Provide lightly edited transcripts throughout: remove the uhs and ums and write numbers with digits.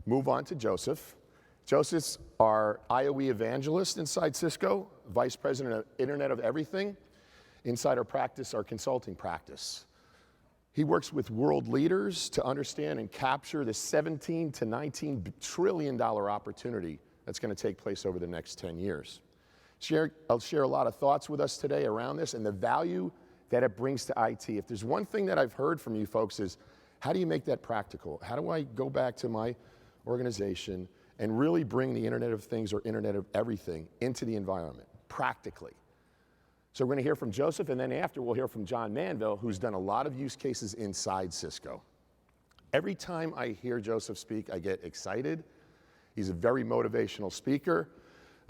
move on to Joseph. Joseph's our IoE evangelist inside Cisco, Vice President of Internet of Everything, inside our practice, our consulting practice. He works with world leaders to understand and capture the $17 to $19 trillion opportunity that's going to take place over the next 10 years. I'll share a lot of thoughts with us today around this and the value that it brings to IT. If there's one thing that I've heard from you folks is, how do you make that practical? How do I go back to my organization and really bring the Internet of Things or Internet of Everything into the environment, practically? So we're going to hear from Joseph, and then after we'll hear from John Manville, who's done a lot of use cases inside Cisco. Every time I hear Joseph speak, I get excited. He's a very motivational speaker.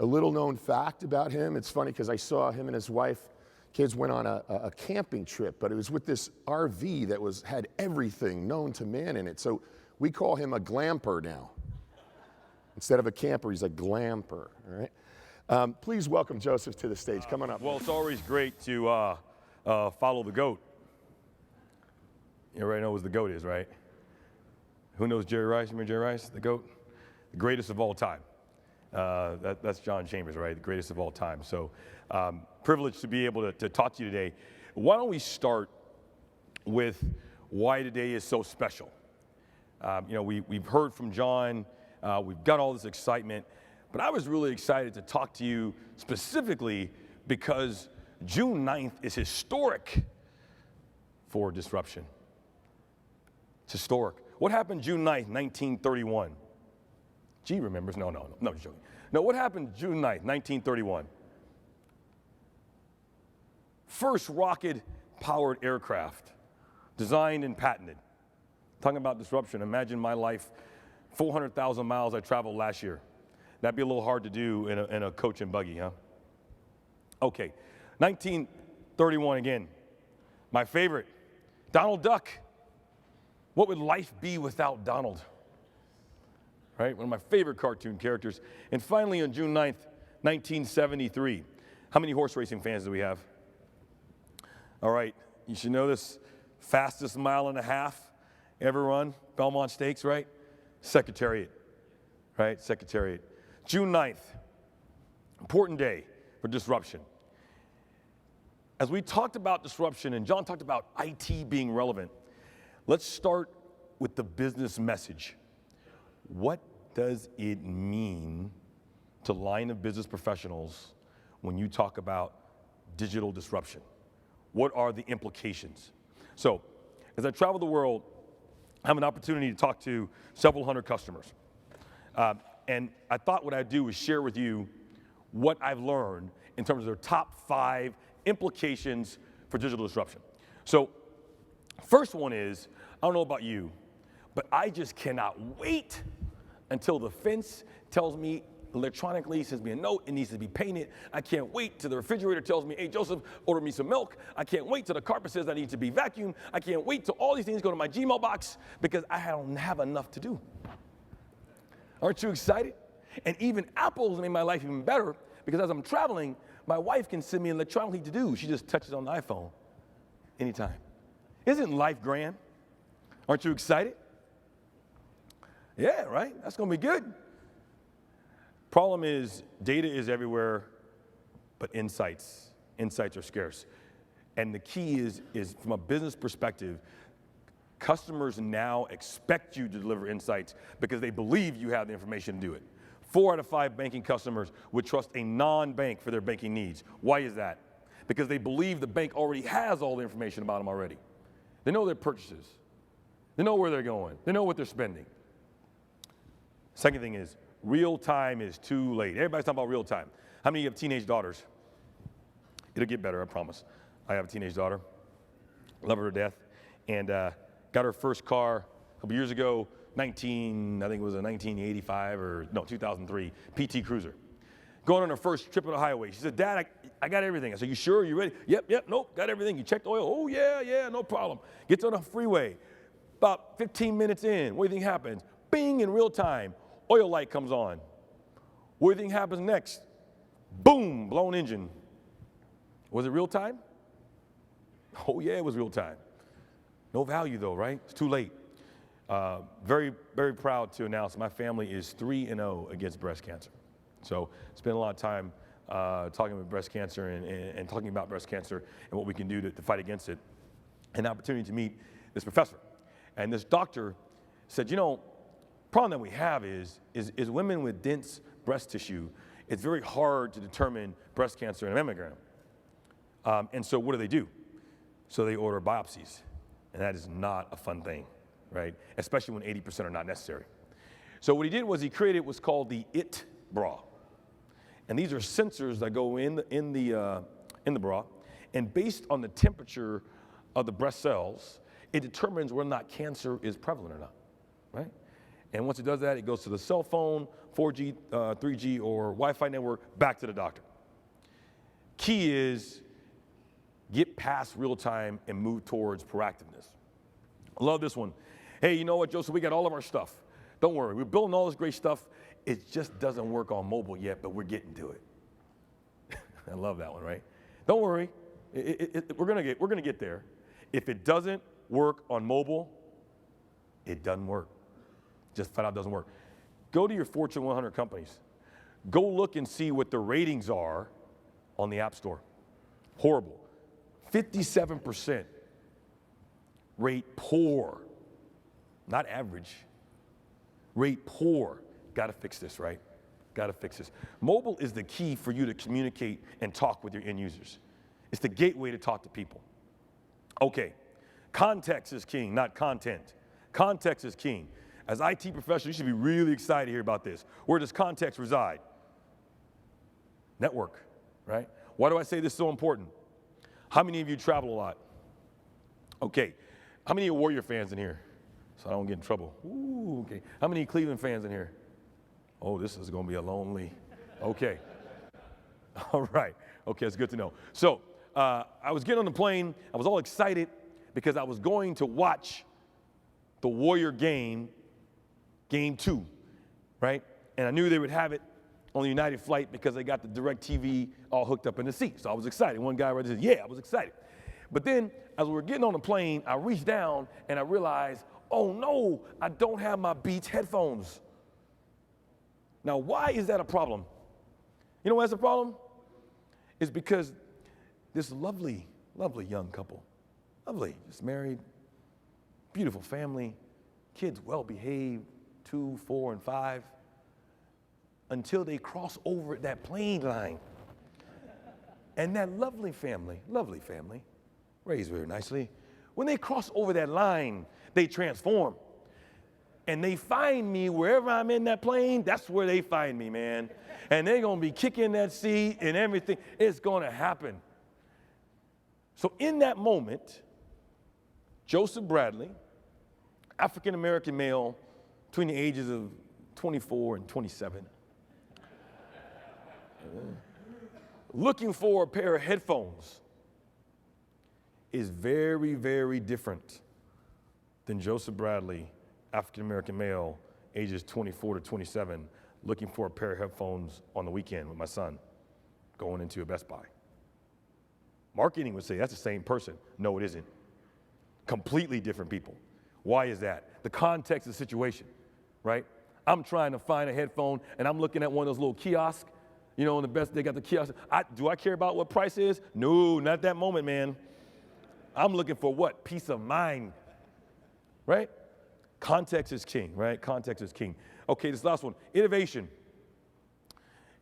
A little known fact about him, it's funny because I saw him and his wife, kids went on a camping trip, but it was with this RV that had everything known to man in it. So we call him a glamper now. Instead of a camper, he's a glamper, all right? Please welcome Joseph to the stage. Come on up. Well, it's always great to follow the GOAT. Everybody knows what the GOAT is, right? Who knows Jerry Rice? Remember Jerry Rice, the GOAT? The greatest of all time. That's John Chambers, right? The greatest of all time. So privileged to be able to talk to you today. Why don't we start with why today is so special? We've heard from John. We've got all this excitement. But I was really excited to talk to you specifically because June 9th is historic for disruption. It's historic. What happened June 9th, 1931? G remembers. No, just joking. No, what happened June 9th, 1931? First rocket-powered aircraft, designed and patented. Talking about disruption, imagine my life, 400,000 miles I traveled last year. That'd be a little hard to do in a coach and buggy, huh? Okay, 1931 again. My favorite, Donald Duck. What would life be without Donald? Right, one of my favorite cartoon characters. And finally on June 9th, 1973. How many horse racing fans do we have? All right, you should know this. Fastest mile and a half ever run, Belmont Stakes, right? Secretariat, right? Secretariat. June 9th, important day for disruption. As we talked about disruption, and John talked about IT being relevant, let's start with the business message. What does it mean to line of business professionals when you talk about digital disruption? What are the implications? So, as I travel the world, I have an opportunity to talk to several hundred customers. And I thought what I'd do is share with you what I've learned in terms of their top 5 implications for digital disruption. So, first one is, I don't know about you, but I just cannot wait until the fence tells me electronically, sends me a note, it needs to be painted. I can't wait till the refrigerator tells me, hey, Joseph, order me some milk. I can't wait till the carpet says I need to be vacuumed. I can't wait till all these things go to my Gmail box because I don't have enough to do. Aren't you excited? And even Apple's made my life even better because as I'm traveling, my wife can send me electronically to do. She just touches on the iPhone anytime. Isn't life grand? Aren't you excited? Yeah, right? That's going to be good. Problem is, data is everywhere, but insights are scarce. And the key is from a business perspective, customers now expect you to deliver insights because they believe you have the information to do it. 4 out of 5 banking customers would trust a non-bank for their banking needs. Why is that? Because they believe the bank already has all the information about them already. They know their purchases. They know where they're going. They know what they're spending. Second thing is, real time is too late. Everybody's talking about real time. How many of you have teenage daughters? It'll get better, I promise. I have a teenage daughter. Love her to death. And got her first car a couple years ago, I think it was a 1985 or, no, 2003 PT Cruiser. Going on her first trip on the highway. She said, Dad, I got everything. I said, you sure? You ready? Yep, nope, got everything. You checked the oil? Oh, yeah, no problem. Gets on the freeway. About 15 minutes in, what do you think happens? Bing, in real time, oil light comes on. What do you think happens next? Boom, blown engine. Was it real time? Oh, yeah, it was real time. No value, though, right? It's too late. Very, very proud to announce my family is 3-0 against breast cancer. So spent a lot of time talking about breast cancer and talking about breast cancer and what we can do to fight against it. An opportunity to meet this professor. And this doctor said, you know, problem that we have is women with dense breast tissue, it's very hard to determine breast cancer in a mammogram. And so what do? So they order biopsies. And that is not a fun thing, right? Especially when 80% are not necessary. So what he did was he created what's called the IT bra. And these are sensors that go in the bra. And based on the temperature of the breast cells, it determines whether or not cancer is prevalent or not, right? And once it does that, it goes to the cell phone, 4G, 3G, or Wi-Fi network, back to the doctor. Key is get past real time and move towards proactiveness. I love this one. Hey, you know what, Joseph, we got all of our stuff. Don't worry, we're building all this great stuff. It just doesn't work on mobile yet, but we're getting to it. I love that one, right? Don't worry, we're gonna get there. If it doesn't work on mobile, it doesn't work. Just flat out doesn't work. Go to your Fortune 100 companies. Go look and see what the ratings are on the App Store. Horrible. 57% rate poor, not average. Rate poor. Got to fix this, right? Got to fix this. Mobile is the key for you to communicate and talk with your end users. It's the gateway to talk to people. Okay, context is king, not content. Context is king. As IT professionals, you should be really excited to hear about this. Where does context reside? Network, right? Why do I say this is so important? How many of you travel a lot? Okay, how many are Warrior fans in here? So I don't get in trouble. Ooh, okay. How many Cleveland fans in here? Oh, this is gonna be a lonely, okay. All right, okay, it's good to know. So I was getting on the plane, I was all excited because I was going to watch the Warrior game 2, right? And I knew they would have it on the United flight because they got the direct TV all hooked up in the seat. So I was excited. One guy right there said, yeah, I was excited. But then as we were getting on the plane, I reached down and I realized, oh no, I don't have my Beats headphones. Now, why is that a problem? You know why that's a problem? It's because this lovely, lovely young couple, lovely, just married, beautiful family, kids well behaved, 2, 4, and 5, until they cross over that plane line. And that lovely family, raised very nicely, when they cross over that line, they transform. And they find me wherever I'm in that plane, that's where they find me, man. And they're gonna be kicking that seat and everything. It's gonna happen. So in that moment, Joseph Bradley, African-American male, between the ages of 24 and 27, looking for a pair of headphones is very, very different than Joseph Bradley, African-American male, ages 24 to 27, looking for a pair of headphones on the weekend with my son, going into a Best Buy. Marketing would say that's the same person. No, it isn't. Completely different people. Why is that? The context of the situation, right? I'm trying to find a headphone and I'm looking at one of those little kiosks, you know, they got the kiosk. Do I care about what price is? No, not that moment, man. I'm looking for what? Peace of mind, right? Context is king, right? Context is king. Okay, this last one, innovation.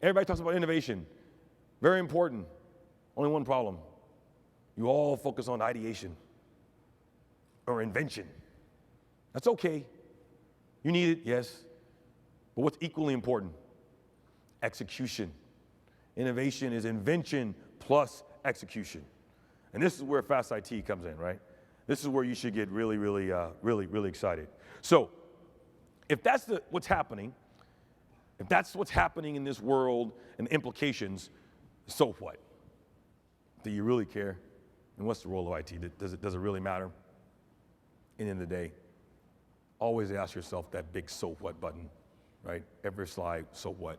Everybody talks about innovation. Very important. Only one problem. You all focus on ideation or invention. That's okay. You need it, yes. But what's equally important? Execution. Innovation is invention plus execution. And this is where Fast IT comes in, right? This is where you should get really, really, really excited. So if that's what's happening, if that's what's happening in this world and the implications, so what? Do you really care? And what's the role of IT? Does it really matter? And in the day, always ask yourself that big so what button, right? Every slide, so what?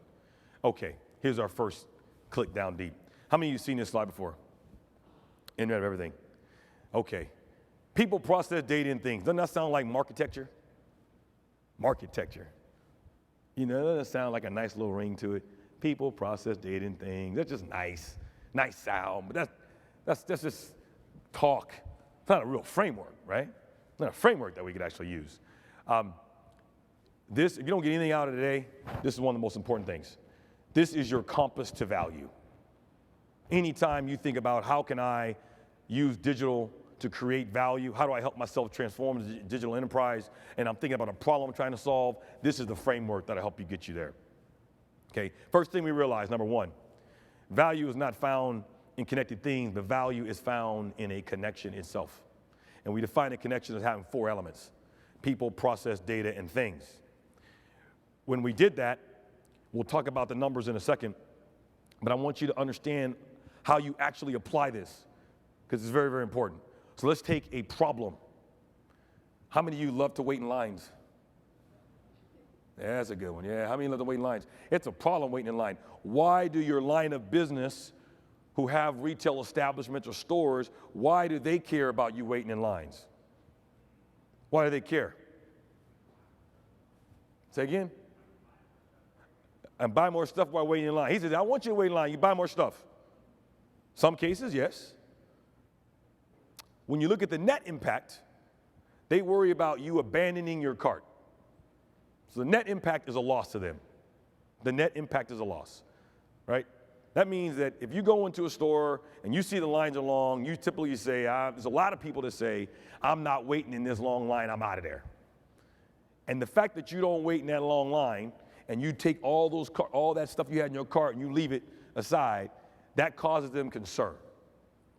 Okay, here's our first click down deep. How many of you seen this slide before? Internet of Everything. Okay. People process data and things. Doesn't that sound like architecture? Marketecture. You know, that doesn't sound like a nice little ring to it. People, process, data, and things. That's just nice sound, but that's just talk. It's not a real framework, right? It's not a framework that we could actually use. If you don't get anything out of today, this is one of the most important things. This is your compass to value. Anytime you think about how can I use digital to create value, how do I help myself transform the digital enterprise, and I'm thinking about a problem I'm trying to solve, this is the framework that'll help you get you there. Okay, first thing we realize, number one, value is not found in connected things, but value is found in a connection itself. And we define a connection as having 4 elements: people, process, data, and things. When we did that, we'll talk about the numbers in a second, but I want you to understand how you actually apply this, because it's very, very important. So let's take a problem. How many of you love to wait in lines? Yeah, that's a good one. Yeah, how many love to wait in lines? It's a problem waiting in line. Why do your line of business who have retail establishments or stores, why do they care about you waiting in lines? Why do they care? Say again? And buy more stuff while waiting in line. He says, I want you to wait in line. You buy more stuff. Some cases, yes. When you look at the net impact, they worry about you abandoning your cart. So the net impact is a loss to them. The net impact is a loss, right? That means that if you go into a store and you see the lines are long, you typically say, there's a lot of people that say, I'm not waiting in this long line, I'm out of there. And the fact that you don't wait in that long line and you take all that stuff you had in your cart and you leave it aside, that causes them concern.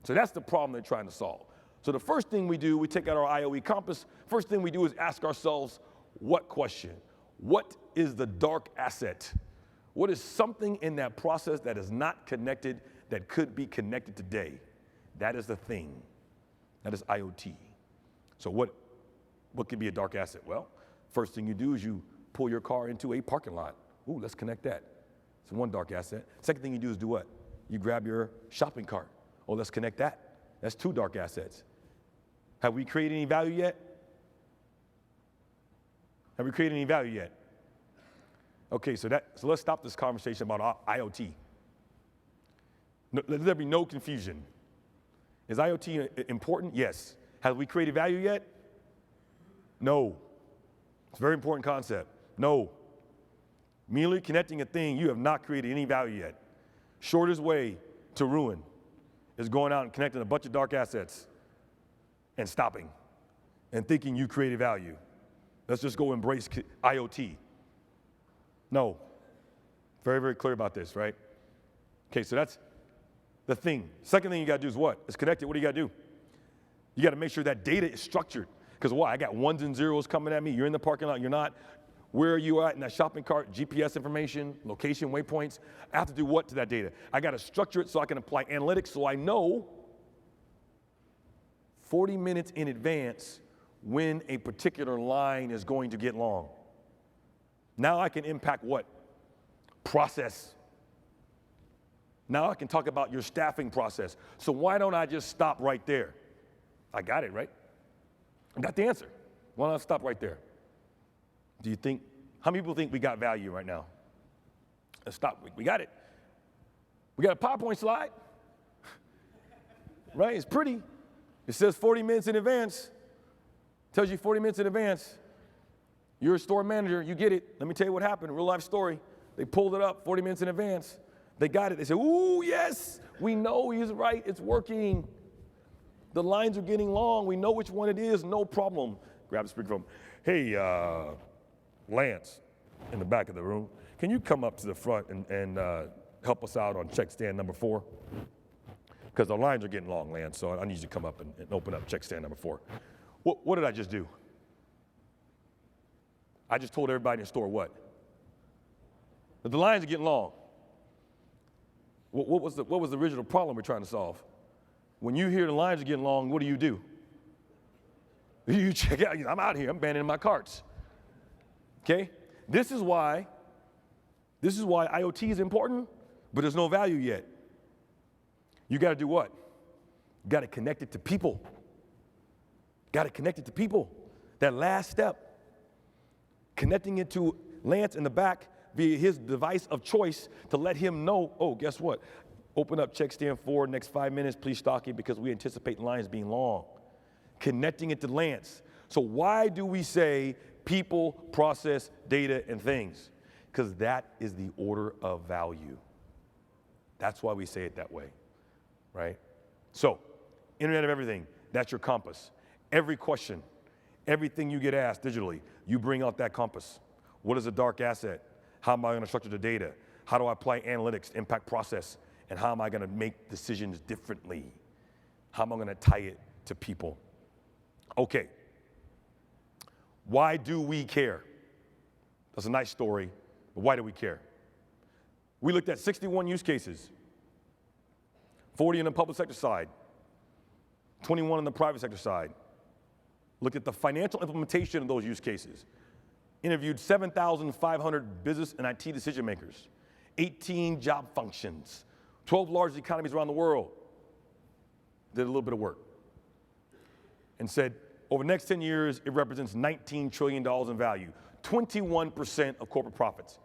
So that's the problem they're trying to solve. So the first thing we do, we take out our IoE compass. First thing we do is ask ourselves, what question? What is the dark asset? What is something in that process that is not connected that could be connected today? That is the thing. That is IoT. So what could be a dark asset? Well, first thing you do is you pull your car into a parking lot. Ooh, let's connect that. It's one dark asset. Second thing you do is do what? You grab your shopping cart. Oh, let's connect that. That's 2 dark assets. Have we created any value yet? Have we created any value yet? Okay, so let's stop this conversation about IoT. Let there be no confusion. Is IoT important? Yes. Have we created value yet? No. It's a very important concept. No. Merely connecting a thing, you have not created any value yet. Shortest way to ruin is going out and connecting a bunch of dark assets and stopping and thinking you created value. Let's just go embrace IoT. No. Very, very clear about this, right? Okay, so that's the thing. Second thing you got to do is what? It's connected. What do you got to do? You got to make sure that data is structured. Because why? I got ones and zeros coming at me. You're in the parking lot. You're not. Where are you at in that shopping cart? GPS information, location, waypoints. I have to do what to that data? I got to structure it so I can apply analytics so I know 40 minutes in advance when a particular line is going to get long. Now I can impact what? Process. Now I can talk about your staffing process. So why don't I just stop right there? I got it, right? I got the answer. Why don't I stop right there? Do you think, how many people think we got value right now? Let's stop. We got it. We got a PowerPoint slide. Right? It's pretty. It says 40 minutes in advance. Tells you 40 minutes in advance. You're a store manager. You get it. Let me tell you what happened. Real life story. They pulled it up 40 minutes in advance. They got it. They said, ooh, yes. We know he's right. It's working. The lines are getting long. We know which one it is. No problem. Grab the speakerphone. Hey, Lance, in the back of the room, can you come up to the front and help us out on check stand number 4? Because the lines are getting long, Lance, so I need you to come up and open up check stand number 4. What did I just do? I just told everybody in the store what? That the lines are getting long. What was the original problem we're trying to solve? When you hear the lines are getting long, what do? You check out, I'm out here, I'm abandoning my carts. Okay? This is why IoT is important, but there's no value yet. You got to do what? You got to connect it to people. Got to connect it to people. That last step. connecting it to Lance in the back via his device of choice to let him know, oh, guess what? Open up check stand 4, next 5 minutes, please stock it because we anticipate lines being long. Connecting it to Lance. So why do we say people, process, data, and things? Because that is the order of value. That's why we say it that way, right? So, Internet of Everything, that's your compass. Every question, everything you get asked digitally, you bring out that compass. What is a dark asset? How am I going to structure the data? How do I apply analytics to impact process? And how am I going to make decisions differently? How am I going to tie it to people? Okay. Why do we care? That's a nice story, but why do we care? We looked at 61 use cases, 40 in the public sector side, 21 in the private sector side. Looked at the financial implementation of those use cases. Interviewed 7,500 business and IT decision makers, 18 job functions, 12 large economies around the world. Did a little bit of work and said, over the next 10 years, it represents $19 trillion in value, 21% of corporate profits,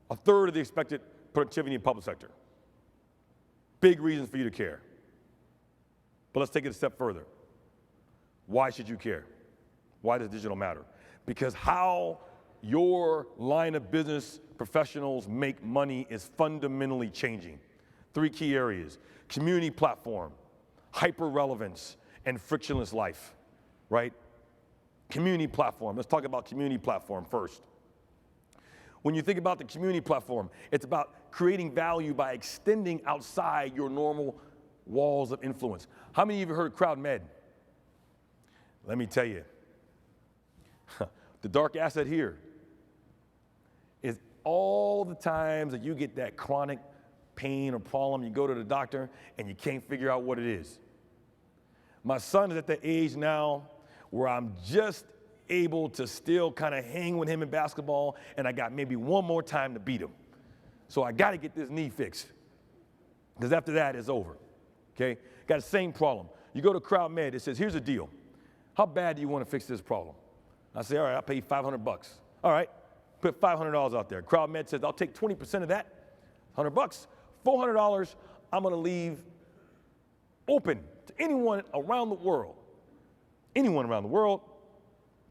a third of the expected productivity in the public sector. Big reasons for you to care. But let's take it a step further. Why should you care? Why does digital matter? Because how your line of business professionals make money is fundamentally changing. 3 key areas: community platform, hyper-relevance, and frictionless life, right? Community platform. Let's talk about community platform first. When you think about the community platform, it's about creating value by extending outside your normal walls of influence. How many of you have heard of CrowdMed? Let me tell you, the dark asset here is all the times that you get that chronic pain or problem, you go to the doctor and you can't figure out what it is. My son is at the age now where I'm just able to still kind of hang with him in basketball, and I got maybe one more time to beat him. So I got to get this knee fixed, because after that, it's over, okay? Got the same problem. You go to CrowdMed, it says, here's the deal. How bad do you want to fix this problem? I say, all right, I'll pay you $500. All right, put $500 out there. CrowdMed says, I'll take 20% of that, $100. $400, I'm going to leave open to anyone around the world,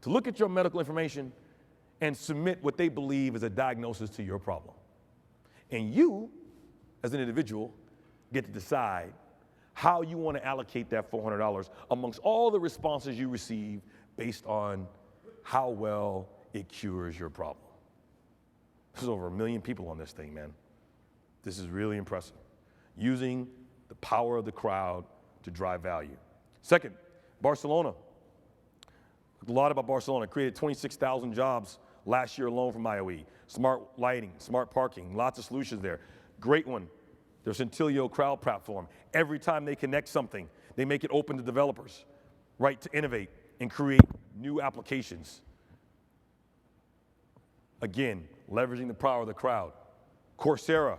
to look at your medical information and submit what they believe is a diagnosis to your problem. And you, as an individual, get to decide how you want to allocate that $400 amongst all the responses you receive based on how well it cures your problem. There's over 1 million people on this thing, man. This is really impressive. Using the power of the crowd to drive value. Second, Barcelona. A lot about Barcelona. Created 26,000 jobs last year alone from IoE. Smart lighting, smart parking, lots of solutions there. Great one. Their Centilio crowd platform. Every time they connect something, they make it open to developers, right, to innovate and create new applications. Again, leveraging the power of the crowd. Coursera.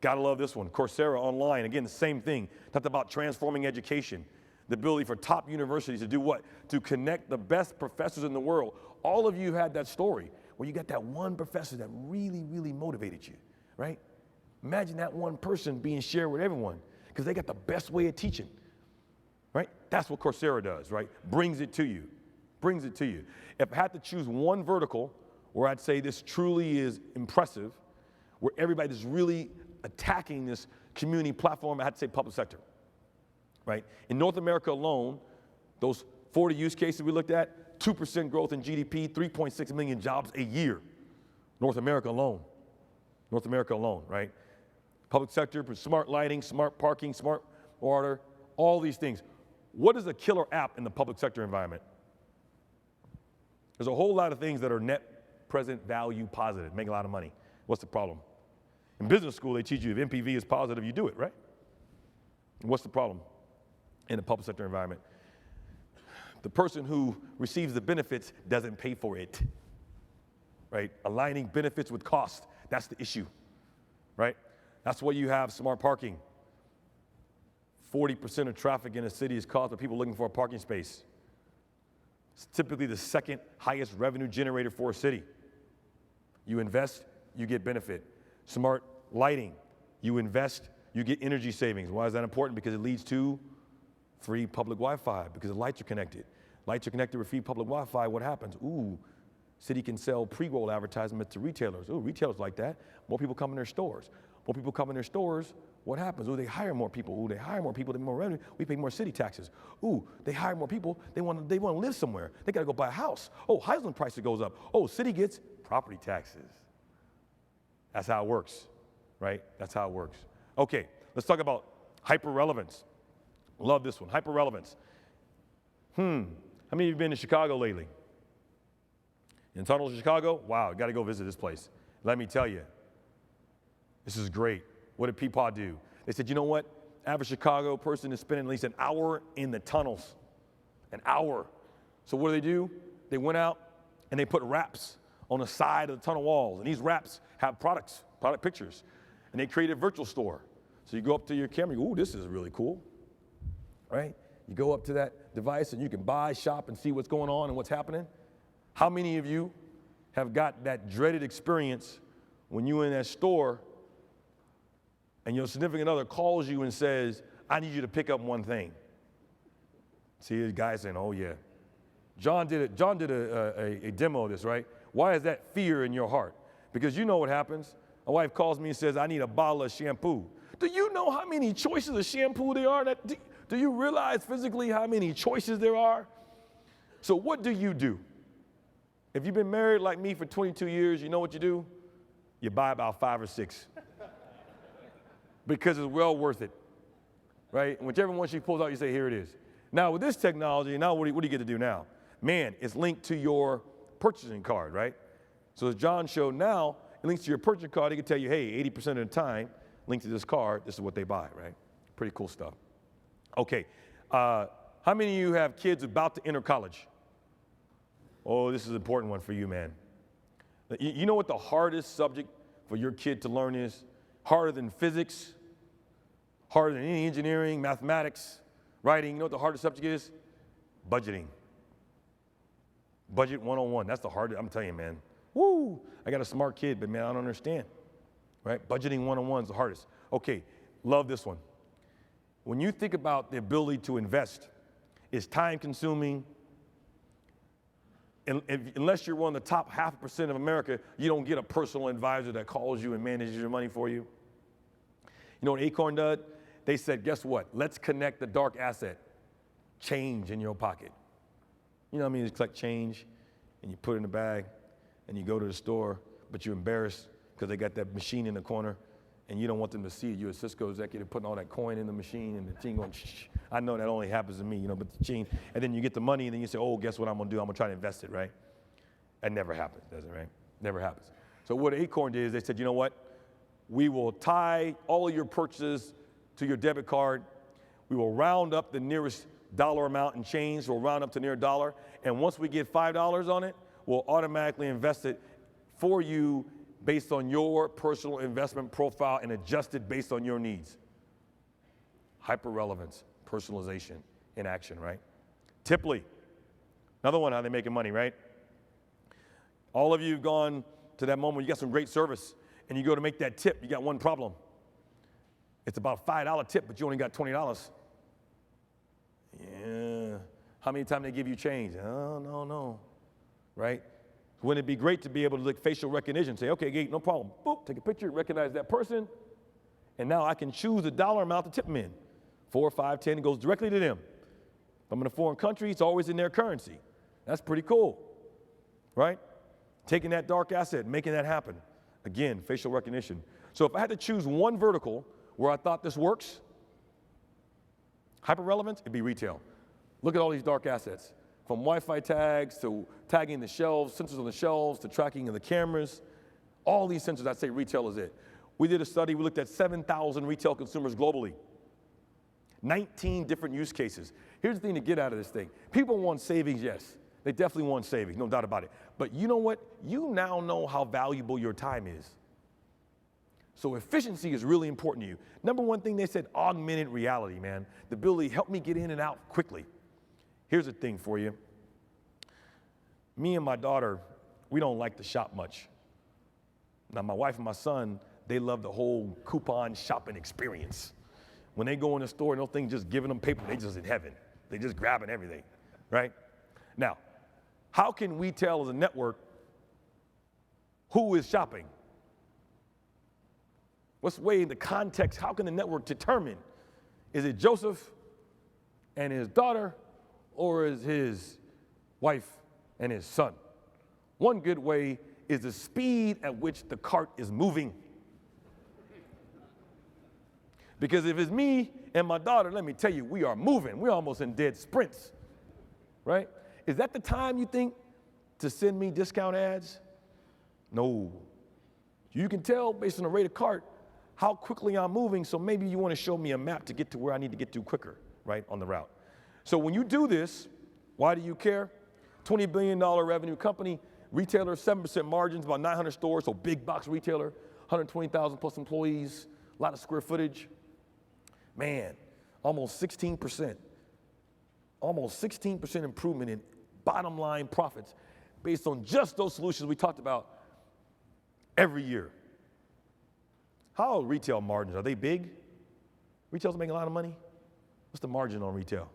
Gotta love this one. Coursera online. Again, the same thing. Talked about transforming education. The ability for top universities to do what? To connect the best professors in the world. All of you had that story where you got that one professor that really, really motivated you, right? Imagine that one person being shared with everyone because they got the best way of teaching, right? That's what Coursera does, right? Brings it to you, brings it to you. If I had to choose one vertical where I'd say this truly is impressive, where everybody's really attacking this community platform, I had to say public sector, right? In North America alone, those 40 use cases we looked at, 2% growth in GDP, 3.6 million jobs a year. North America alone, right? Public sector, smart lighting, smart parking, smart water, all these things. What is a killer app in the public sector environment? There's a whole lot of things that are net present value positive, make a lot of money. What's the problem? In business school, they teach you if NPV is positive, you do it, right? And what's the problem in the public sector environment? The person who receives the benefits doesn't pay for it, right? Aligning benefits with cost, that's the issue, right? That's why you have smart parking. 40% of traffic in a city is caused by people looking for a parking space. It's typically the second highest revenue generator for a city. You invest, you get benefit. Smart lighting, you invest, you get energy savings. Why is that important? Because it leads to free public Wi-Fi, because the lights are connected. Lights are connected with free public Wi-Fi. What happens? Ooh, city can sell pre-roll advertisements to retailers. Ooh, retailers like that. More people come in their stores. More people come in their stores. What happens? Ooh, they hire more people. Ooh, they hire more people. They more revenue. We pay more city taxes. Ooh, they hire more people. They want to live somewhere. They got to go buy a house. Oh, housing prices goes up. Oh, city gets property taxes. That's how it works, right? That's how it works. Okay, let's talk about hyper-relevance. Love this one, hyper-relevance. How many of you have been to Chicago lately? In tunnels of Chicago? Wow, you got to go visit this place. Let me tell you, this is great. What did Peepaw do? They said, you know what? Average Chicago person is spending at least an hour in the tunnels. An hour. So what do? They went out and they put wraps on the side of the tunnel walls. And these wraps have product pictures. And they created a virtual store. So you go up to your camera, you go, ooh, this is really cool, right? You go up to that device and you can buy, shop, and see what's going on and what's happening. How many of you have got that dreaded experience when you're in that store and your significant other calls you and says, I need you to pick up one thing? See, the guy saying, oh yeah. John did a demo of this, right? Why is that fear in your heart? Because you know what happens. My wife calls me and says, I need a bottle of shampoo. Do you know how many choices of shampoo there are? Do you realize physically how many choices there are? So what do? If you've been married like me for 22 years, you know what you do? You buy about 5 or 6. Because it's well worth it, right? And whichever one she pulls out, you say, here it is. Now with this technology, now what do you get to do now? Man, it's linked to your purchasing card, right? So as John showed now, it links to your purchasing card. It can tell you, hey, 80% of the time, linked to this card, this is what they buy, right? Pretty cool stuff. Okay, how many of you have kids about to enter college? Oh, this is an important one for you, man. You know what the hardest subject for your kid to learn is? Harder than physics, harder than any engineering, mathematics, writing. You know what the hardest subject is? Budgeting. Budget 101, that's the hardest, I'm telling you, man. Woo, I got a smart kid, but man, I don't understand, right? Budgeting 101 is the hardest. Okay, love this one. When you think about the ability to invest, it's time consuming. Unless you're one of the top 0.5% of America, you don't get a personal advisor that calls you and manages your money for you. You know what Acorn did? They said, guess what? Let's connect the dark asset, change in your pocket. You know what I mean? You collect change and you put it in a bag and you go to the store, but you're embarrassed because they got that machine in the corner and you don't want them to see it. You're a Cisco executive putting all that coin in the machine and the thing going, shh. I know that only happens to me, you know, but the chain, and then you get the money and then you say, oh, guess what I'm gonna do? I'm gonna try to invest it, right? That never happens, does it, right? Never happens. So what Acorn did is they said, you know what? We will tie all of your purchases to your debit card. We will round up the nearest dollar amount in change. We'll round up to near $1. And once we get $5 on it, we'll automatically invest it for you based on your personal investment profile and adjusted based on your needs. Hyper-relevance, personalization in action, right? Tiply, another one, how they making money, right? All of you have gone to that moment, you got some great service, and you go to make that tip, you got one problem. It's about a $5 tip, but you only got $20. Yeah. How many times they give you change? Oh, no, right? Wouldn't it be great to be able to look facial recognition, say, okay, Gate, no problem. Boop, take a picture, recognize that person, and now I can choose the dollar amount to tip them in. 4, 5, 10, it goes directly to them. If I'm in a foreign country, it's always in their currency. That's pretty cool, right? Taking that dark asset, making that happen. Again, facial recognition. So if I had to choose one vertical where I thought this works, hyper-relevance, it'd be retail. Look at all these dark assets. From Wi-Fi tags to tagging the shelves, sensors on the shelves, to tracking of the cameras. All these sensors, I'd say retail is it. We did a study, we looked at 7,000 retail consumers globally. 19 different use cases. Here's the thing to get out of this thing. People want savings, yes. They definitely want savings, no doubt about it. But you know what? You now know how valuable your time is. So efficiency is really important to you. Number one thing they said, augmented reality, man. The ability to help me get in and out quickly. Here's the thing for you. Me and my daughter, we don't like to shop much. Now, my wife and my son, they love the whole coupon shopping experience. When they go in the store, no thing just giving them paper, they just in heaven. They just grabbing everything, right? Now, how can we tell as a network who is shopping? What's way in the context? How can the network determine? Is it Joseph and his daughter, or is his wife and his son? One good way is the speed at which the cart is moving. Because if it's me and my daughter, let me tell you, we are moving. We're almost in dead sprints, right? Is that the time you think to send me discount ads? No. You can tell based on the rate of cart how quickly I'm moving, so maybe you want to show me a map to get to where I need to get to quicker, right, on the route. So when you do this, why do you care? $20 billion revenue company, retailer, 7% margins, about 900 stores, so big box retailer, 120,000 plus employees, a lot of square footage. Man, almost 16% improvement in bottom line profits based on just those solutions we talked about every year. How are retail margins? Are they big? Retail's making a lot of money? What's the margin on retail?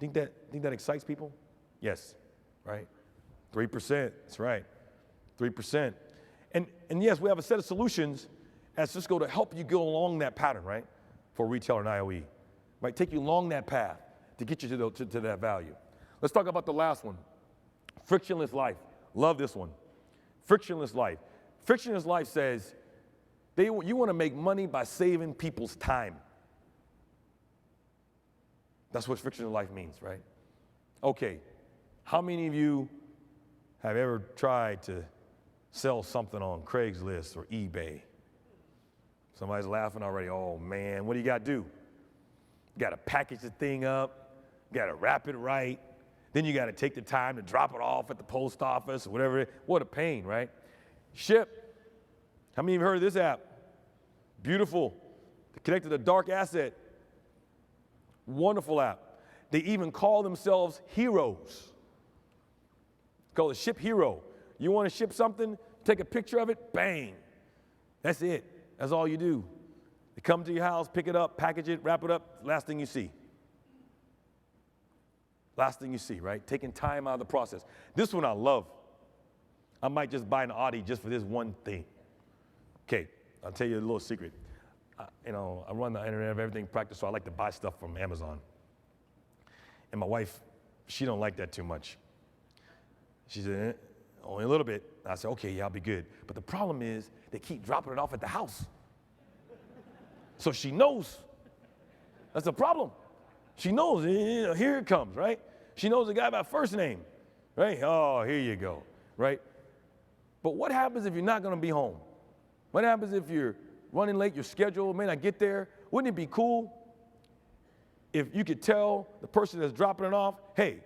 Think that excites people? Yes, right? 3%, that's right, 3%. And yes, we have a set of solutions at Cisco to help you go along that pattern, right? For retail and IoE, right? Take you along that path to get you to that value. Let's talk about the last one. Frictionless life. Love this one. Frictionless life. Frictionless life says you want to make money by saving people's time. That's what frictionless life means, right? Okay, how many of you have ever tried to sell something on Craigslist or eBay? Somebody's laughing already. Oh man, what do you got to do? You got to package the thing up, you got to wrap it right, then you got to take the time to drop it off at the post office or whatever. What a pain, right? Ship. How many of you heard of this app? Beautiful. Connected to dark asset. Wonderful app. They even call themselves heroes. Called a Ship Hero. You want to ship something, take a picture of it, bang. That's it. That's all you do. They come to your house, pick it up, package it, wrap it up, last thing you see. Last thing you see, right? Taking time out of the process. This one I love. I might just buy an Audi just for this one thing. Okay, I'll tell you a little secret. I run the Internet of Everything practice, so I like to buy stuff from Amazon. And my wife, she don't like that too much. She said, only a little bit. I said, okay, yeah, I'll be good. But the problem is they keep dropping it off at the house. So she knows. That's the problem. She knows, here it comes, right? She knows the guy by first name, right? Oh, here you go, right? But what happens if you're not gonna be home? What happens if you're running late, your schedule may not get there? Wouldn't it be cool if you could tell the person that's dropping it off, hey,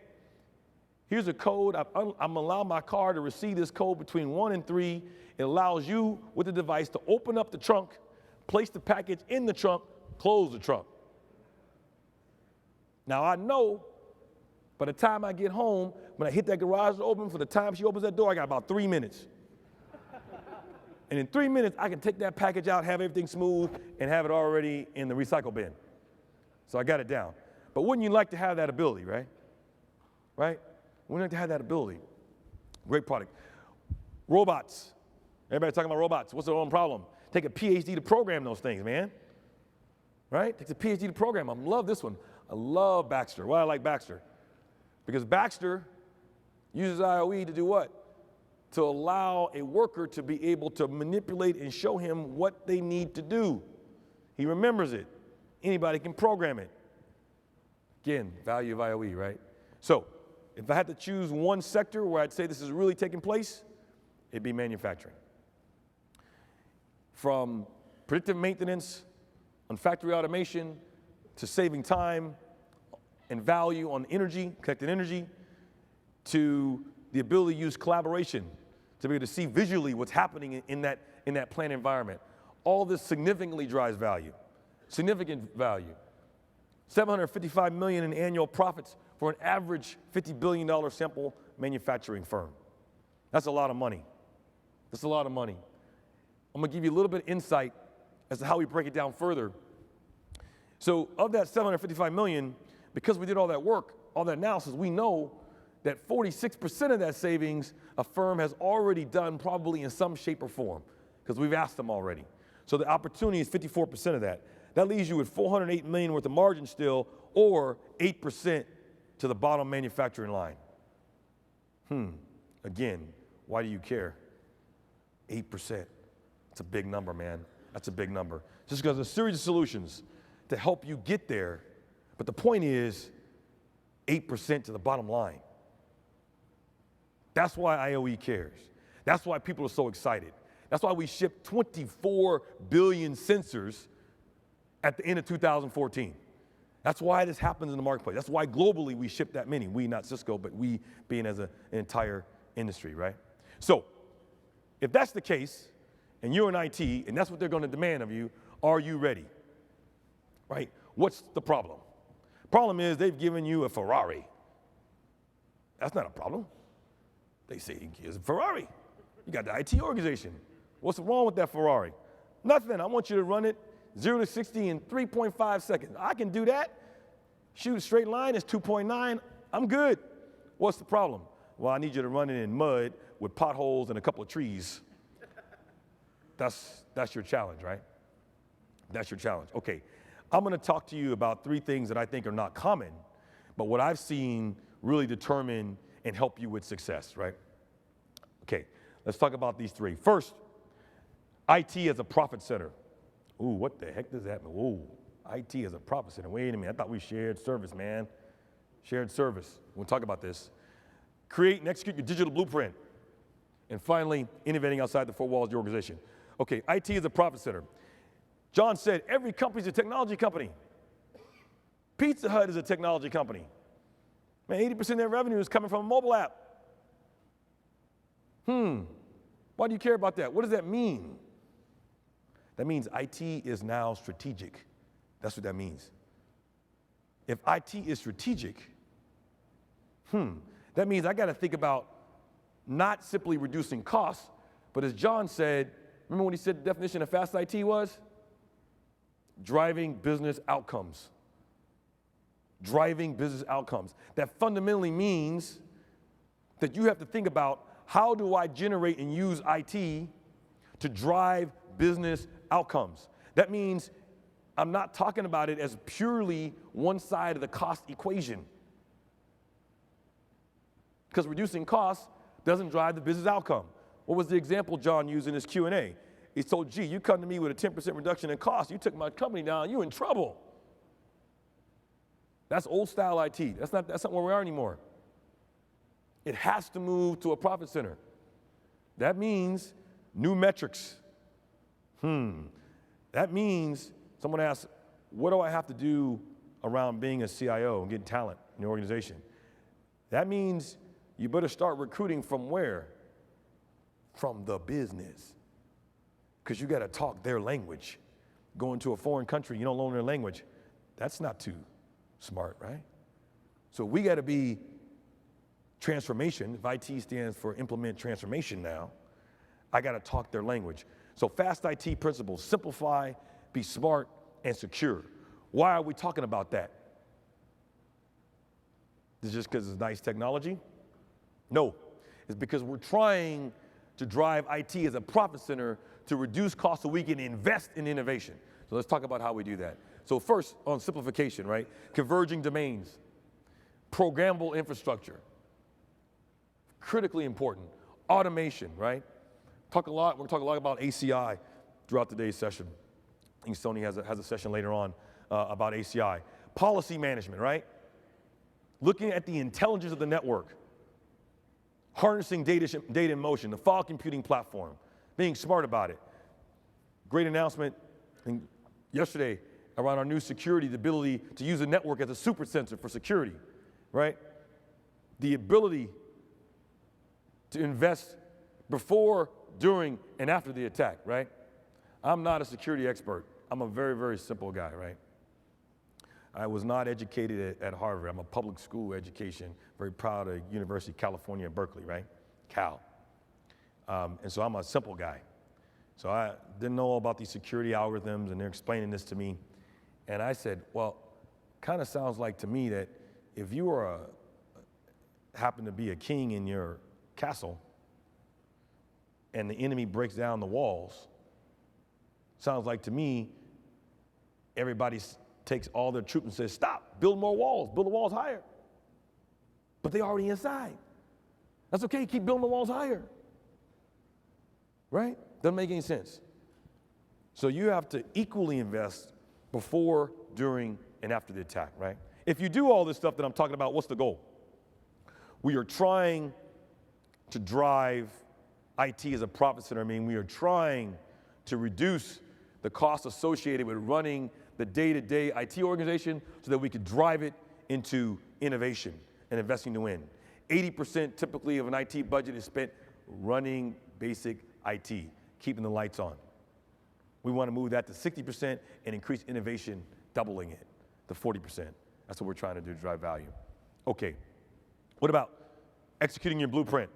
here's a code. I'm allowing my car to receive this code between 1 and 3. It allows you with the device to open up the trunk, place the package in the trunk, close the trunk. Now I know by the time I get home, when I hit that garage door open, for the time she opens that door, I got about 3 minutes. And in 3 minutes, I can take that package out, have everything smooth, and have it already in the recycle bin. So I got it down. But wouldn't you like to have that ability, right? Right? Wouldn't you like to have that ability? Great product. Robots. Everybody talking about robots. What's their own problem? Take a PhD to program those things, man. Right? Takes a PhD to program. I love this one. I love Baxter. Why I like Baxter? Because Baxter uses IoE to do what? To allow a worker to be able to manipulate and show him what they need to do. He remembers it. Anybody can program it. Again, value of IoE, right? So, if I had to choose one sector where I'd say this is really taking place, it'd be manufacturing. From predictive maintenance on factory automation to saving time and value on energy, connected energy, to the ability to use collaboration to be able to see visually what's happening in that plant environment. All this significantly drives value, significant value. $755 million in annual profits for an average $50 billion sample manufacturing firm. That's a lot of money. That's a lot of money. I'm gonna give you a little bit of insight as to how we break it down further. So of that 755 million, because we did all that work, all that analysis, we know that 46% of that savings a firm has already done probably in some shape or form, because we've asked them already. So the opportunity is 54% of that. That leaves you with 408 million worth of margin still, or 8% to the bottom manufacturing line. Again, why do you care? 8%. That's a big number, man. That's a big number. Just because there's a series of solutions to help you get there, but the point is 8% to the bottom line. That's why IoE cares. That's why people are so excited. That's why we shipped 24 billion sensors at the end of 2014. That's why this happens in the marketplace. That's why globally we ship that many. We, not Cisco, but we being as an entire industry, right? So if that's the case, and you're in IT, and that's what they're going to demand of you, are you ready? Right? What's the problem? Problem is they've given you a Ferrari. That's not a problem. They say, here's a Ferrari. You got the IT organization. What's wrong with that Ferrari? Nothing. I want you to run it 0 to 60 in 3.5 seconds. I can do that. Shoot a straight line is 2.9. I'm good. What's the problem? Well, I need you to run it in mud with potholes and a couple of trees. That's your challenge, right? That's your challenge. Okay, I'm going to talk to you about 3 things that I think are not common, but what I've seen really determine and help you with success, right? Okay, let's talk about these 3. First, IT as a profit center. Ooh, what the heck does that mean? Ooh, IT as a profit center. Wait a minute, I thought we shared service, man. Shared service. We'll talk about this. Create and execute your digital blueprint. And finally, innovating outside the 4 walls of your organization. Okay, IT is a profit center. John said every company is a technology company. Pizza Hut is a technology company. Man, 80% of their revenue is coming from a mobile app. Why do you care about that? What does that mean? That means IT is now strategic. That's what that means. If IT is strategic, that means I got to think about not simply reducing costs, but as John said, remember when he said the definition of fast IT was? Driving business outcomes. Driving business outcomes. That fundamentally means that you have to think about how do I generate and use IT to drive business outcomes. That means I'm not talking about it as purely one side of the cost equation. Because reducing costs doesn't drive the business outcome. What was the example John used in his Q&A? He told, gee, you come to me with a 10% reduction in cost, you took my company down, you're in trouble. That's old style IT. That's not where we are anymore. It has to move to a profit center. That means new metrics. That means someone asks, what do I have to do around being a CIO and getting talent in the organization? That means you better start recruiting from where? From the business. Because you got to talk their language. Going to a foreign country, you don't learn their language. That's not too smart, right? So we got to be transformation. If IT stands for implement transformation now, I got to talk their language. So fast IT principles, simplify, be smart, and secure. Why are we talking about that? Is it just because it's nice technology? No, it's because we're trying to drive IT as a profit center to reduce costs so we can invest in innovation. So let's talk about how we do that. So first, on simplification, right? Converging domains, programmable infrastructure, critically important. Automation, right? We're going to talk a lot about ACI throughout today's session. I think Sony has a session later on about ACI. Policy management, right? Looking at the intelligence of the network, harnessing data in motion, the fog computing platform, being smart about it. Great announcement yesterday around our new security, the ability to use a network as a super sensor for security, right? The ability to invest before, during, and after the attack, right? I'm not a security expert. I'm a very, very simple guy, right? I was not educated at Harvard. I'm a public school education, very proud of University of California at Berkeley, right? Cal. And so I'm a simple guy. So I didn't know all about these security algorithms, and they're explaining this to me. And I said, well, kind of sounds like to me that if you happen to be a king in your castle and the enemy breaks down the walls, sounds like to me everybody takes all their troops and says, stop, build more walls, build the walls higher. But they're already inside. That's okay, keep building the walls higher. Right? Doesn't make any sense. So you have to equally invest before, during, and after the attack, right? If you do all this stuff that I'm talking about, what's the goal? We are trying to drive IT as a profit center. I mean, we are trying to reduce the costs associated with running the day-to-day IT organization so that we could drive it into innovation and investing to win. 80% typically of an IT budget is spent running basic IT, keeping the lights on. We want to move that to 60% and increase innovation, doubling it to 40%. That's what we're trying to do to drive value. Okay, what about executing your blueprint?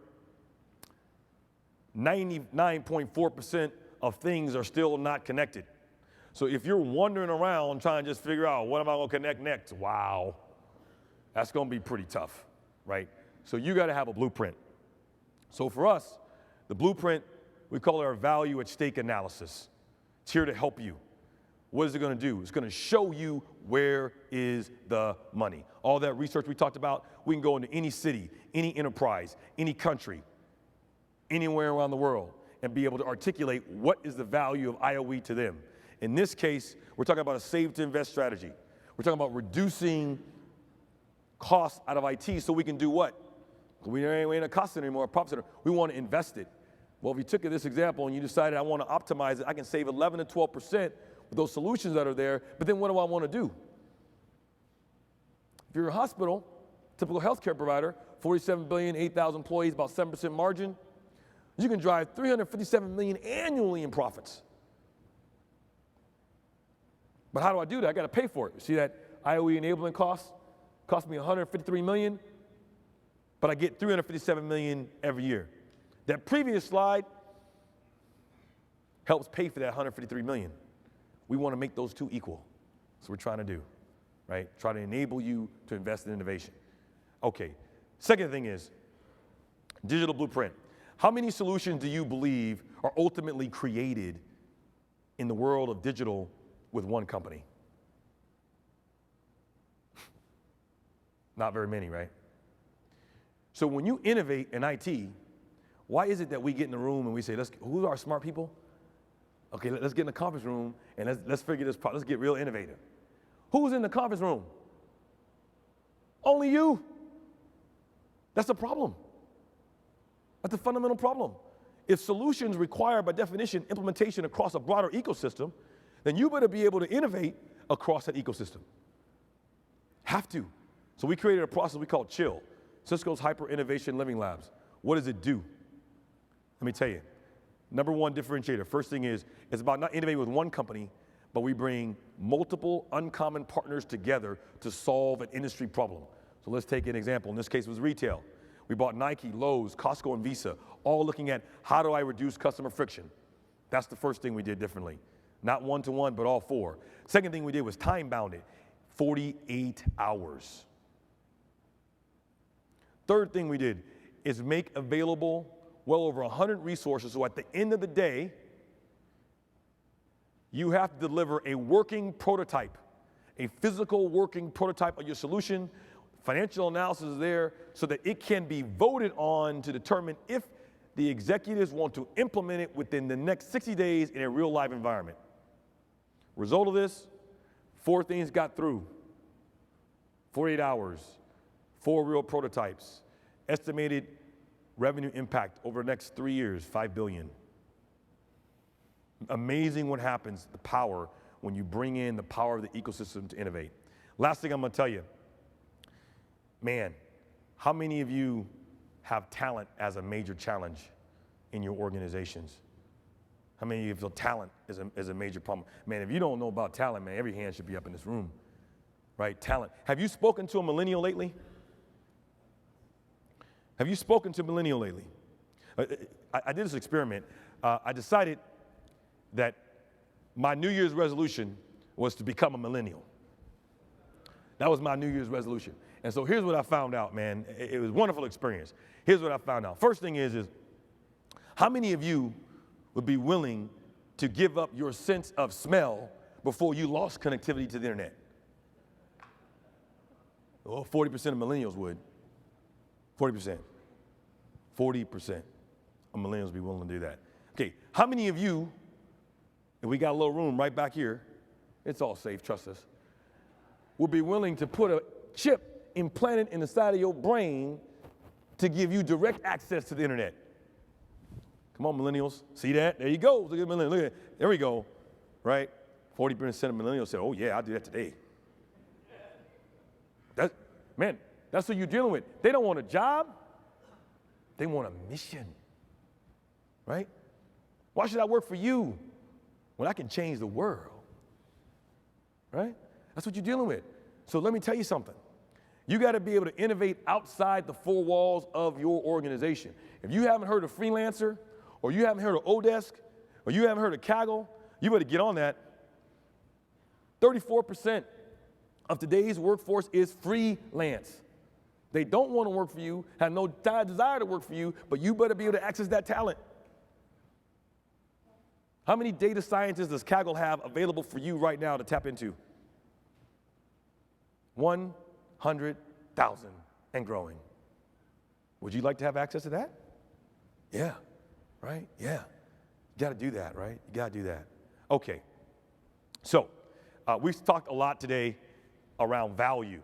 99.4% of things are still not connected. So if you're wandering around trying to just figure out what am I going to connect next, wow, that's going to be pretty tough, right? So you got to have a blueprint. So for us, the blueprint, we call it our value at stake analysis. It's here to help you. What is it going to do? It's going to show you where is the money. All that research we talked about, we can go into any city, any enterprise, any country, anywhere around the world, and be able to articulate what is the value of IoE to them. In this case, we're talking about a save to invest strategy. We're talking about reducing costs out of IT so we can do what? We ain't a cost center anymore, a profit center. We want to invest it. Well, if you took this example and you decided I want to optimize it, I can save 11 to 12% with those solutions that are there, but then what do I want to do? If you're a hospital, typical healthcare provider, 47 billion, 8,000 employees, about 7% margin, you can drive 357 million annually in profits. But how do I do that? I got to pay for it. You see that IoE enablement cost me 153 million, but I get 357 million every year. That previous slide helps pay for that 153 million. We want to make those two equal. That's what we're trying to do, right? Try to enable you to invest in innovation. Okay, second thing is digital blueprint. How many solutions do you believe are ultimately created in the world of digital with one company? Not very many, right? So when you innovate in IT, why is it that we get in the room and we say, who are our smart people? Okay, let's get in the conference room and let's figure this problem. Let's get real innovative. Who's in the conference room? Only you. That's the problem. That's a fundamental problem. If solutions require, by definition, implementation across a broader ecosystem, then you better be able to innovate across that ecosystem. Have to. So we created a process we call CHILL, Cisco's Hyper Innovation Living Labs. What does it do? Let me tell you. Number one differentiator, first thing is, it's about not innovating with one company, but we bring multiple uncommon partners together to solve an industry problem. So let's take an example. In this case, it was retail. We bought Nike, Lowe's, Costco, and Visa, all looking at how do I reduce customer friction. That's the first thing we did differently. Not one-to-one, but all four. Second thing we did was time-bound it, 48 hours. Third thing we did is make available well over 100 resources, so at the end of the day, you have to deliver a working prototype, a physical working prototype of your solution. Financial analysis is there so that it can be voted on to determine if the executives want to implement it within the next 60 days in a real live environment. Result of this, 4 things got through. 48 hours, 4 real prototypes, estimated revenue impact over the next 3 years, $5 billion. Amazing what happens, the power, when you bring in the power of the ecosystem to innovate. Last thing I'm going to tell you, man, how many of you have talent as a major challenge in your organizations? How many of you feel talent is a major problem? Man, if you don't know about talent, man, every hand should be up in this room. right? Talent. Have you spoken to a millennial lately? Have you spoken to a millennial lately? I did this experiment. I decided that my New Year's resolution was to become a millennial. That was my New Year's resolution. And so here's what I found out, man. It was a wonderful experience. Here's what I found out. First thing is how many of you would be willing to give up your sense of smell before you lost connectivity to the internet? Well, 40% of millennials would. 40%. 40% of millennials would be willing to do that. Okay, how many of you, and we got a little room right back here, it's all safe, trust us, would be willing to put a chip implanted in the side of your brain to give you direct access to the internet? Come on, millennials. See that? There you go. Look at millennials. Look at it. There we go. Right? 40% of millennials say, oh, yeah, I'll do that today. Man, that's what you're dealing with. They don't want a job. They want a mission. Right? Why should I work for you when I can change the world? Right? That's what you're dealing with. So let me tell you something. You got to be able to innovate outside the four walls of your organization. If you haven't heard of Freelancer, or you haven't heard of Odesk, or you haven't heard of Kaggle, you better get on that. 34% of today's workforce is freelance. They don't want to work for you, have no desire to work for you, but you better be able to access that talent. How many data scientists does Kaggle have available for you right now to tap into? 100,000 and growing. Would you like to have access to that? Yeah, right? Yeah. You got to do that, right? You got to do that. Okay. So we've talked a lot today around value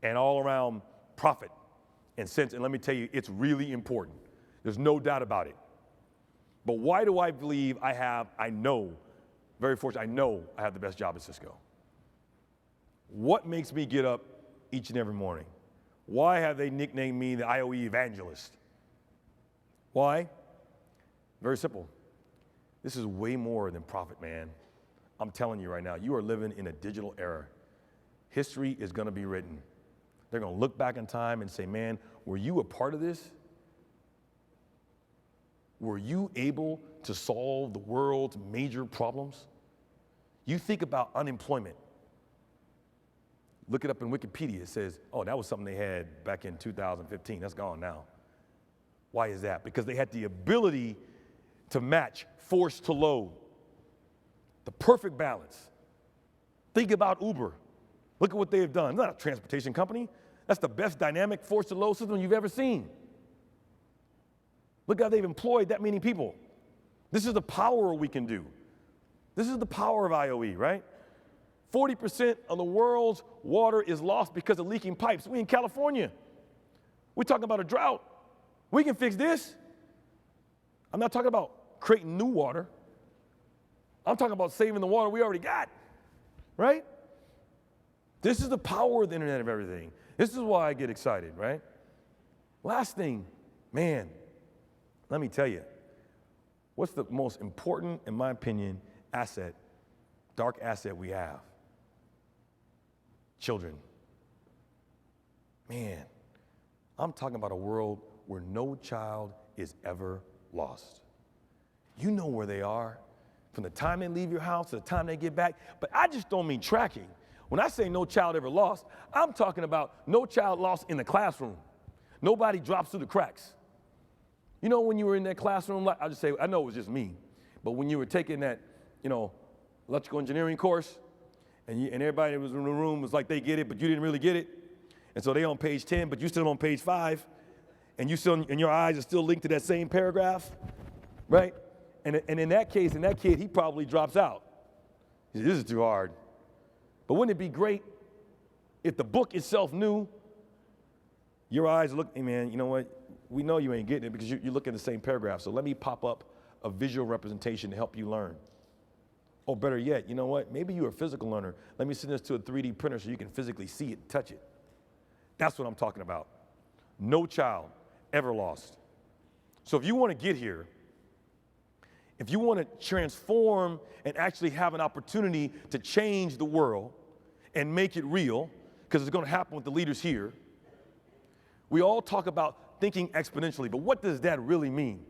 and all around profit and sense. And let me tell you, it's really important. There's no doubt about it. But why do I believe I know I have the best job at Cisco? What makes me get up each and every morning? Why have they nicknamed me the IoE evangelist? Why? Very simple. This is way more than profit, man. I'm telling you right now, you are living in a digital era. History is going to be written. They're going to look back in time and say, man, were you a part of this? Were you able to solve the world's major problems? You think about unemployment. Look it up in Wikipedia. It says, oh, that was something they had back in 2015. That's gone now. Why is that? Because they had the ability to match force to load. The perfect balance. Think about Uber. Look at what they have done. It's not a transportation company. That's the best dynamic force to load system you've ever seen. Look how they've employed that many people. This is the power we can do. This is the power of IoE, right? 40% of the world's water is lost because of leaking pipes. We in California. We're talking about a drought. We can fix this. I'm not talking about creating new water. I'm talking about saving the water we already got, right? This is the power of the Internet of Everything. This is why I get excited, right? Last thing, man, let me tell you, what's the most important, in my opinion, asset, dark asset we have? Children. Man, I'm talking about a world where no child is ever lost. You know where they are from the time they leave your house to the time they get back, but I just don't mean tracking. When I say no child ever lost, I'm talking about no child lost in the classroom. Nobody drops through the cracks. You know, when you were in that classroom, I'll just say, I know it was just me, but when you were taking that, electrical engineering course, and everybody that was in the room was like they get it, but you didn't really get it, and so they on page 10, but you still on page 5, and your eyes are still linked to that same paragraph, right? And in that case, that kid, he probably drops out. He says, this is too hard. But wouldn't it be great if the book itself knew your eyes look, hey man, you know what? We know you ain't getting it because you look at the same paragraph. So let me pop up a visual representation to help you learn. Or better yet, you know what? Maybe you're a physical learner. Let me send this to a 3D printer so you can physically see it and touch it. That's what I'm talking about. No child ever lost. So if you want to get here, if you want to transform and actually have an opportunity to change the world, and make it real, because it's going to happen with the leaders here. We all talk about thinking exponentially, but what does that really mean?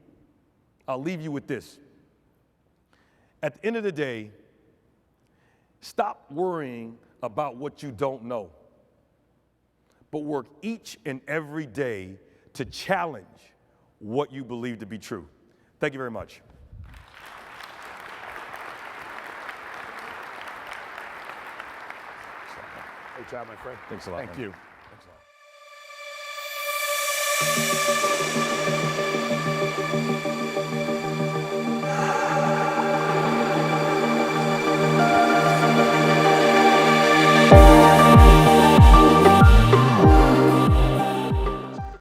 I'll leave you with this. At the end of the day, stop worrying about what you don't know, but work each and every day to challenge what you believe to be true. Thank you very much. Great job, my friend. Thanks a lot. Thank man. you. Thanks a lot.